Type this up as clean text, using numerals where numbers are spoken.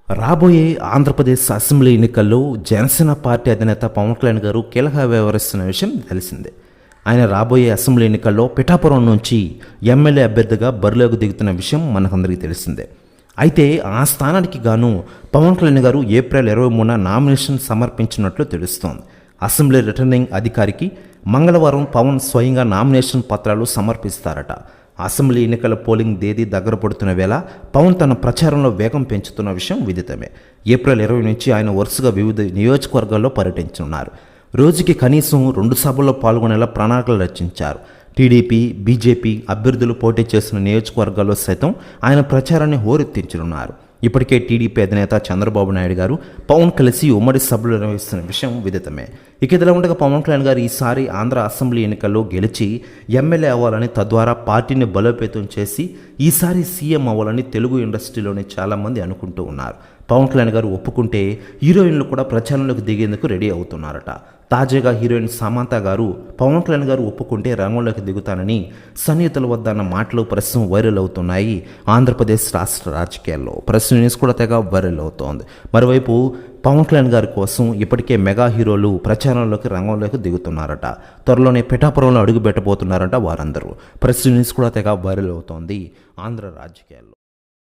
రాబోయే ఆంధ్రప్రదేశ్ అసెంబ్లీ ఎన్నికల్లో జనసేన పార్టీ అధినేత పవన్ కళ్యాణ్ గారు కీలక వ్యవహరిస్తున్న విషయం తెలిసిందే. ఆయన రాబోయే అసెంబ్లీ ఎన్నికల్లో పిఠాపురం నుంచి ఎమ్మెల్యే అభ్యర్థిగా బరిలోకి దిగుతున్న విషయం మనకందరికీ తెలిసిందే. అయితే ఆ స్థానానికి గాను పవన్ కళ్యాణ్ గారు ఏప్రిల్ 23న నామినేషన్ సమర్పించినట్లు తెలుస్తోంది. అసెంబ్లీ రిటర్నింగ్ అధికారికి మంగళవారం పవన్ స్వయంగా నామినేషన్ పత్రాలు సమర్పిస్తారట. అసెంబ్లీ ఎన్నికల పోలింగ్ తేదీ దగ్గర పడుతున్న వేళ పవన్ తన ప్రచారంలో వేగం పెంచుతున్న విషయం విదితమే. ఏప్రిల్ 20 నుంచి ఆయన వరుసగా వివిధ నియోజకవర్గాల్లో పర్యటించనున్నారు. రోజుకి కనీసం 2 సభల్లో పాల్గొనేలా ప్రణాళికలు రచించారు. టీడీపీ, బీజేపీ అభ్యర్థులు పోటీ చేసిన నియోజకవర్గాల్లో సైతం ఆయన ప్రచారాన్ని హోరెత్తించనున్నారు. ఇప్పటికే టీడీపీ అధినేత చంద్రబాబు నాయుడు గారు పవన్ కలిసి ఉమ్మడి సభలు నిర్వహిస్తున్న విషయం విదితమే. ఇక ఇదిలా ఉండగా పవన్ కళ్యాణ్ గారు ఈసారి ఆంధ్ర అసెంబ్లీ ఎన్నికల్లో గెలిచి ఎమ్మెల్యే అవ్వాలని, తద్వారా పార్టీని బలోపేతం చేసి ఈసారి సీఎం అవ్వాలని తెలుగు ఇండస్ట్రీలోని చాలామంది అనుకుంటూ ఉన్నారు. పవన్ కళ్యాణ్ గారు ఒప్పుకుంటే హీరోయిన్లు కూడా ప్రచారంలోకి దిగేందుకు రెడీ అవుతున్నారట. తాజాగా హీరోయిన్ సమంత గారు పవన్ కళ్యాణ్ గారు ఒప్పుకుంటే రంగంలోకి దిగుతానని సన్నిహితుల వద్ద అన్న మాటలు ప్రస్తుతం వైరల్ అవుతున్నాయి ఆంధ్రప్రదేశ్ రాష్ట్ర రాజకీయాల్లో. ప్రస్తుతం న్యూస్ కూడా తెగ వైరల్ అవుతోంది. మరోవైపు పవన్ కళ్యాణ్ గారి కోసం ఇప్పటికే మెగా హీరోలు ప్రచారంలోకి రంగంలోకి దిగుతున్నారట. త్వరలోనే పిఠాపురంలో అడుగు పెట్టబోతున్నారట వారందరూ. ప్రస్తుతం న్యూస్ కూడా తెగ వైరల్ అవుతోంది ఆంధ్ర రాజకీయాల్లో.